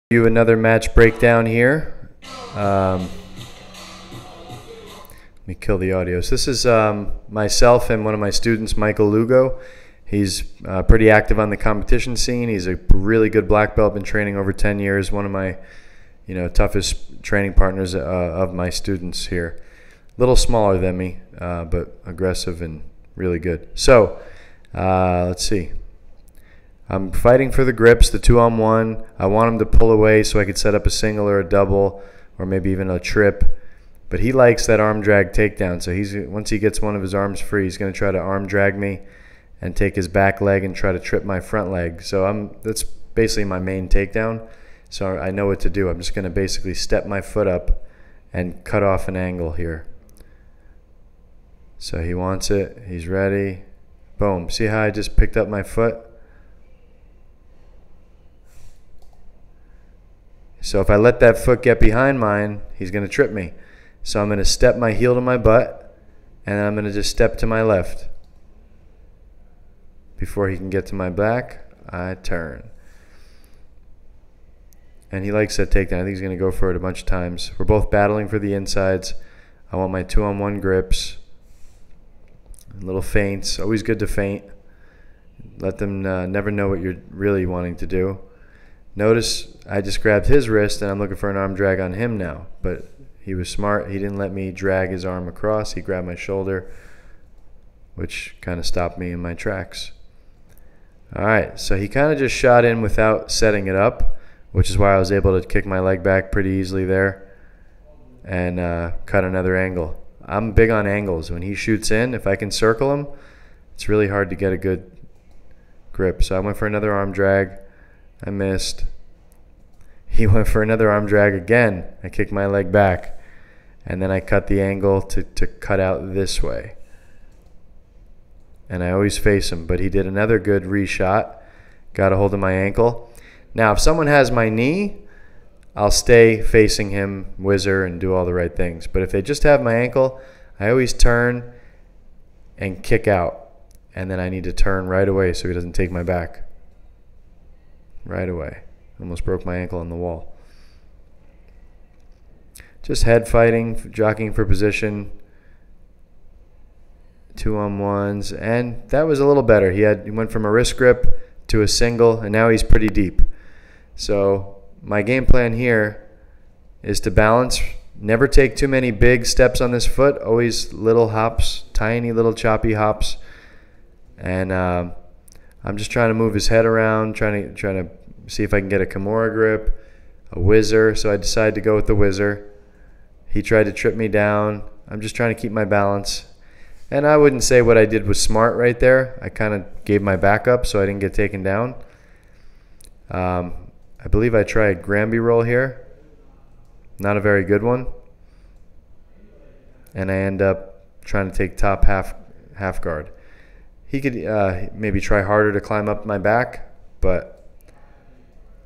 Do another match breakdown here. Let me kill the audio. So this is myself and one of my students, Michael Lugo. He's pretty active on the competition scene. He's a really good black belt, been training over 10 years. One of my toughest training partners of my students here. A little smaller than me, but aggressive and really good. So let's see. I'm fighting for the grips, the 2-on-1. I want him to pull away so I could set up a single or a double or maybe even a trip. But he likes that arm drag takedown. So once he gets one of his arms free, he's going to try to arm drag me and take his back leg and try to trip my front leg. So that's basically my main takedown. So I know what to do. I'm just going to basically step my foot up and cut off an angle here. So he wants it. He's ready. Boom. See how I just picked up my foot? So if I let that foot get behind mine, he's going to trip me. So I'm going to step my heel to my butt, and I'm going to just step to my left. Before he can get to my back, I turn. And he likes that takedown. I think he's going to go for it a bunch of times. We're both battling for the insides. I want my 2-on-1 grips. Little feints. Always good to feint. Let them never know what you're really wanting to do. Notice I just grabbed his wrist and I'm looking for an arm drag on him now. But he was smart. He didn't let me drag his arm across. He grabbed my shoulder, which kind of stopped me in my tracks. Alright, so he kind of just shot in without setting it up, which is why I was able to kick my leg back pretty easily there and cut another angle. I'm big on angles. When he shoots in, if I can circle him, it's really hard to get a good grip. So I went for another arm drag. I missed. He went for another arm drag again. I kicked my leg back. And then I cut the angle to cut out this way. And I always face him. But he did another good reshot. Got a hold of my ankle. Now, if someone has my knee, I'll stay facing him, whizzer, and do all the right things. But if they just have my ankle, I always turn and kick out. And then I need to turn right away so he doesn't take my back. Right away. Almost broke my ankle on the wall. Just head fighting, jockeying for position. 2-on-1s. And that was a little better. He went from a wrist grip to a single, and now he's pretty deep. So my game plan here is to balance. Never take too many big steps on this foot. Always little hops, tiny little choppy hops. And I'm just trying to move his head around, trying to see if I can get a Kimura grip, a whizzer. So I decided to go with the whizzer. He tried to trip me down. I'm just trying to keep my balance. And I wouldn't say what I did was smart right there. I kind of gave my back up so I didn't get taken down. I believe I tried Granby roll here. Not a very good one. And I end up trying to take top half guard. He could maybe try harder to climb up my back, but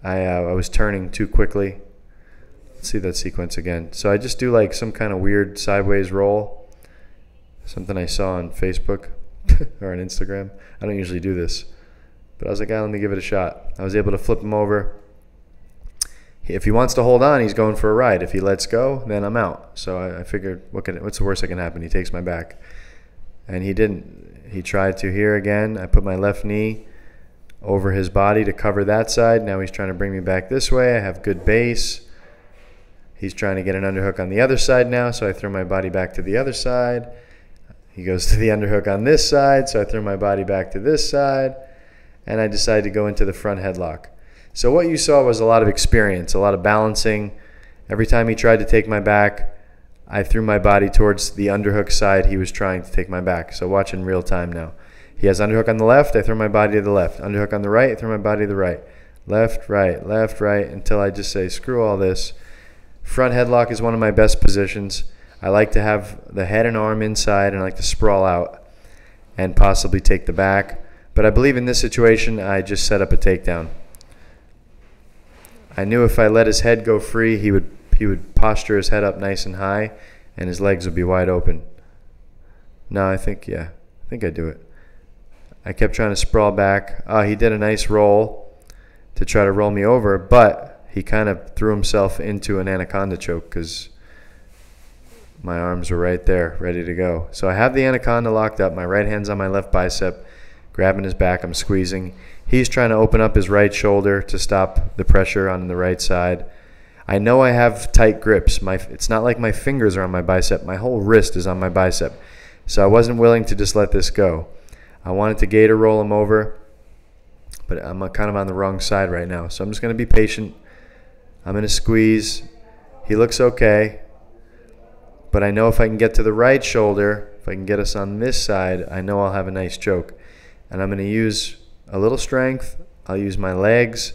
I was turning too quickly. Let's see that sequence again. So I just do like some kind of weird sideways roll. Something I saw on Facebook or on Instagram. I don't usually do this. But I was like, let me give it a shot. I was able to flip him over. If he wants to hold on, he's going for a ride. If he lets go, then I'm out. So I figured, what's the worst that can happen? He takes my back. And he didn't. He tried to here again. I put my left knee over his body to cover that side. Now he's trying to bring me back this way. I have good base. He's trying to get an underhook on the other side now, so I throw my body back to the other side. He goes to the underhook on this side, so I throw my body back to this side. And I decided to go into the front headlock. So what you saw was a lot of experience, a lot of balancing. Every time he tried to take my back, I threw my body towards the underhook side he was trying to take my back. So watch in real time now. He has underhook on the left, I throw my body to the left. Underhook on the right, I throw my body to the right. Left, right, until I just say, screw all this. Front headlock is one of my best positions. I like to have the head and arm inside, and I like to sprawl out and possibly take the back. But I believe in this situation, I just set up a takedown. I knew if I let his head go free, he would posture his head up nice and high, and his legs would be wide open. No, I think I do it. I kept trying to sprawl back. He did a nice roll to try to roll me over, but he kind of threw himself into an anaconda choke because my arms were right there, ready to go. So I have the anaconda locked up. My right hand's on my left bicep, grabbing his back. I'm squeezing. He's trying to open up his right shoulder to stop the pressure on the right side. I know I have tight grips. It's not like my fingers are on my bicep. My whole wrist is on my bicep. So I wasn't willing to just let this go. I wanted to gator roll him over, but I'm kind of on the wrong side right now. So I'm just going to be patient. I'm going to squeeze. He looks okay. But I know if I can get to the right shoulder, if I can get us on this side, I know I'll have a nice choke. And I'm going to use a little strength. I'll use my legs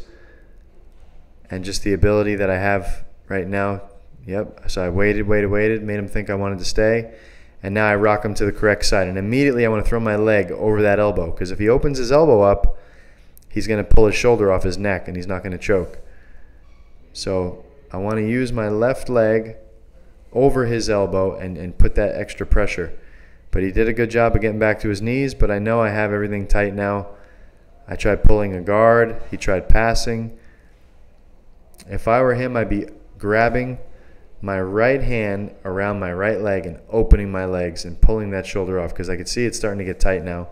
and just the ability that I have right now. Yep. So I waited, made him think I wanted to stay. And now I rock him to the correct side. And immediately I want to throw my leg over that elbow, because if he opens his elbow up, he's going to pull his shoulder off his neck and he's not going to choke. So I want to use my left leg over his elbow and put that extra pressure. But he did a good job of getting back to his knees, but I know I have everything tight now. I tried pulling a guard. He tried passing. If I were him, I'd be grabbing my right hand around my right leg and opening my legs and pulling that shoulder off, because I could see it's starting to get tight now.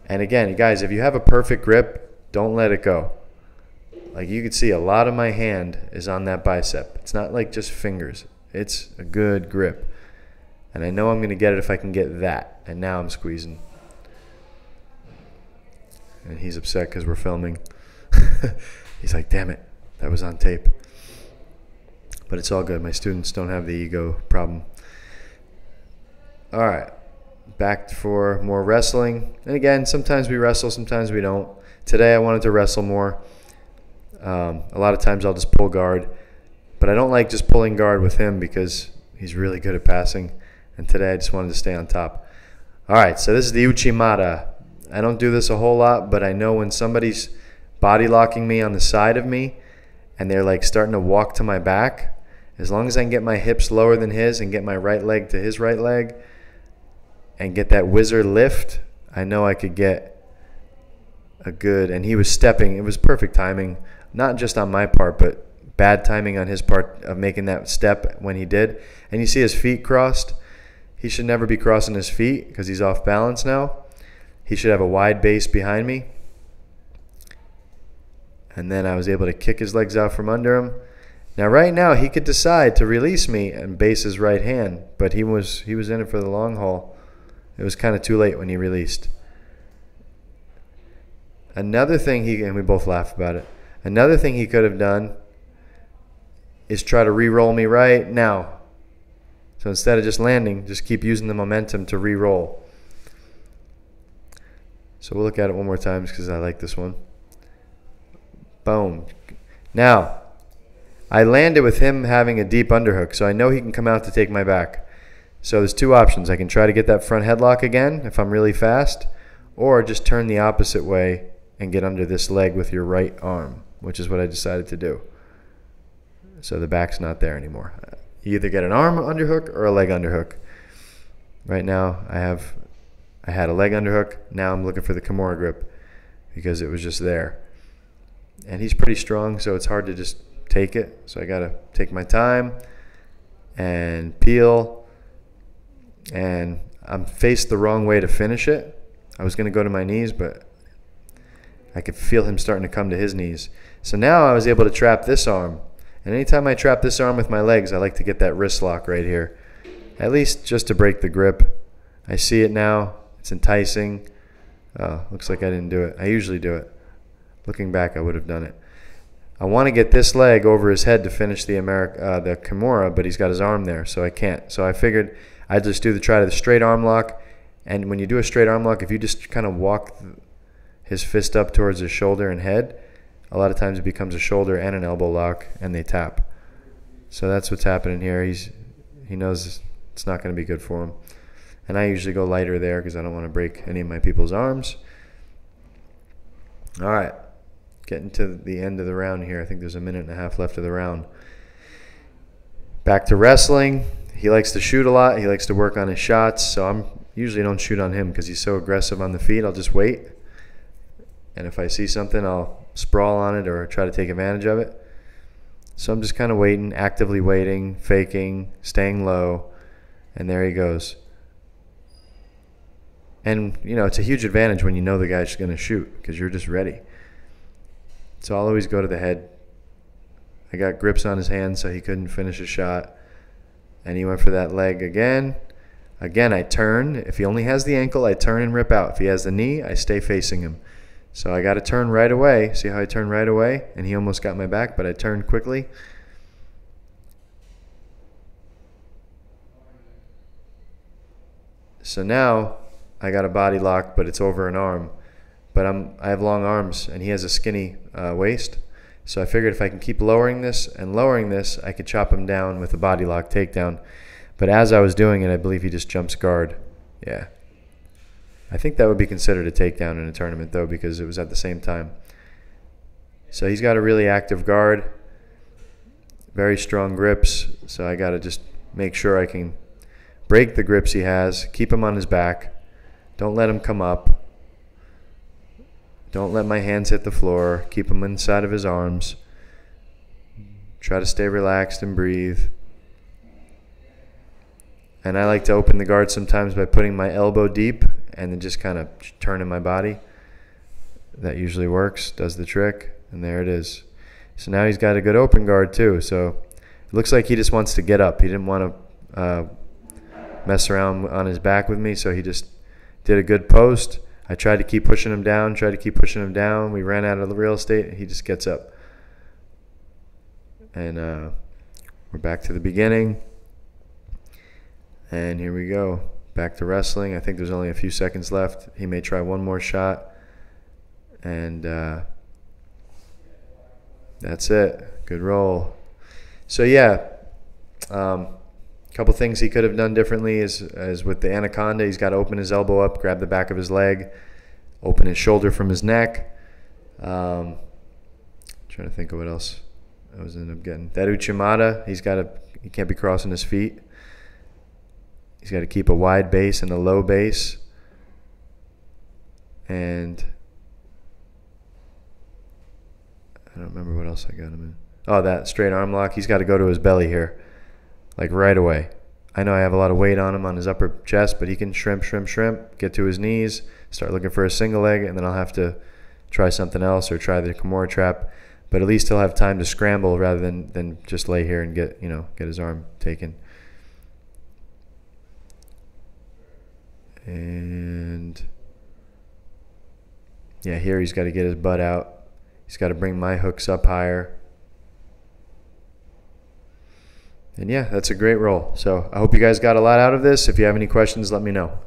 And again, guys, if you have a perfect grip, don't let it go. Like you could see, a lot of my hand is on that bicep. It's not like just fingers. It's a good grip. And I know I'm going to get it if I can get that. And now I'm squeezing. And he's upset because we're filming. He's like, damn it, that was on tape. But it's all good. My students don't have the ego problem. All right. Back for more wrestling. And again, sometimes we wrestle, sometimes we don't. Today I wanted to wrestle more. A lot of times I'll just pull guard. But I don't like just pulling guard with him because he's really good at passing. And today I just wanted to stay on top. All right, so this is the Uchimata. I don't do this a whole lot, but I know when somebody's body locking me on the side of me and they're like starting to walk to my back, as long as I can get my hips lower than his and get my right leg to his right leg and get that whizzer lift, I know I could get a good, and he was stepping. It was perfect timing, not just on my part, but bad timing on his part of making that step when he did. And you see his feet crossed. He should never be crossing his feet because he's off balance now. He should have a wide base behind me. And then I was able to kick his legs out from under him. Now right now he could decide to release me and base his right hand, but he was in it for the long haul. It was kind of too late when he released. Another thing and we both laugh about it. Another thing he could have done is try to re-roll me right now. So instead of just landing, just keep using the momentum to re-roll. So we'll look at it one more time because I like this one. Boom. Now, I landed with him having a deep underhook, so I know he can come out to take my back. So there's two options. I can try to get that front headlock again if I'm really fast, or just turn the opposite way and get under this leg with your right arm, which is what I decided to do. So the back's not there anymore. You either get an arm underhook or a leg underhook. Right now I had a leg underhook. Now I'm looking for the Kimura grip because it was just there. And he's pretty strong, so it's hard to just take it. So I got to take my time and peel. And I'm faced the wrong way to finish it. I was going to go to my knees, but I could feel him starting to come to his knees. So now I was able to trap this arm. And anytime I trap this arm with my legs, I like to get that wrist lock right here, at least just to break the grip. I see it now. It's enticing. Looks like I didn't do it. I usually do it. Looking back, I would have done it. I want to get this leg over his head to finish the Kimura, but he's got his arm there, so I can't. So I figured I'd just try the straight arm lock. And when you do a straight arm lock, if you just kind of walk his fist up towards his shoulder and head, a lot of times it becomes a shoulder and an elbow lock, and they tap. So that's what's happening here. He knows it's not going to be good for him. And I usually go lighter there because I don't want to break any of my people's arms. All right. Getting to the end of the round here. I think there's a minute and a half left of the round. Back to wrestling. He likes to shoot a lot. He likes to work on his shots. So I usually don't shoot on him because he's so aggressive on the feet. I'll just wait. And if I see something, I'll sprawl on it or try to take advantage of it. So I'm just kind of waiting, actively waiting, faking, staying low, and there he goes. And, it's a huge advantage when you know the guy's going to shoot because you're just ready. So I'll always go to the head. I got grips on his hands so he couldn't finish a shot. And he went for that leg again. Again, I turn. If he only has the ankle, I turn and rip out. If he has the knee, I stay facing him. So I got to turn right away. See how I turned right away? And he almost got my back, but I turned quickly. So now I got a body lock, but it's over an arm. But I have long arms, and he has a skinny waist. So I figured if I can keep lowering this and lowering this, I could chop him down with a body lock takedown. But as I was doing it, I believe he just jumps guard. Yeah. I think that would be considered a takedown in a tournament, though, because it was at the same time. So he's got a really active guard, very strong grips. So I got to just make sure I can break the grips he has, keep him on his back. Don't let him come up. Don't let my hands hit the floor. Keep him inside of his arms. Try to stay relaxed and breathe. And I like to open the guard sometimes by putting my elbow deep and then just kind of turning my body. That usually works, does the trick, and there it is. So now he's got a good open guard too. So it looks like he just wants to get up. He didn't want to mess around on his back with me, so he just did a good post. I tried to keep pushing him down, We ran out of the real estate, and he just gets up. And we're back to the beginning. And here we go. Back to wrestling. I think there's only a few seconds left. He may try one more shot. And that's it. Good roll. So, yeah. Couple things he could have done differently is with the anaconda, he's got to open his elbow up, grab the back of his leg, open his shoulder from his neck. Trying to think of what else I was ended up getting. That Uchimata, he can't be crossing his feet. He's got to keep a wide base and a low base. And I don't remember what else I got him in. Oh, that straight arm lock. He's got to go to his belly here. Like right away. I know I have a lot of weight on him on his upper chest, but he can shrimp, get to his knees, start looking for a single leg, and then I'll have to try something else or try the Kimura trap. But at least he'll have time to scramble rather than just lay here and get his arm taken. And yeah, here he's got to get his butt out. He's got to bring my hooks up higher. And yeah, that's a great roll. So I hope you guys got a lot out of this. If you have any questions, let me know.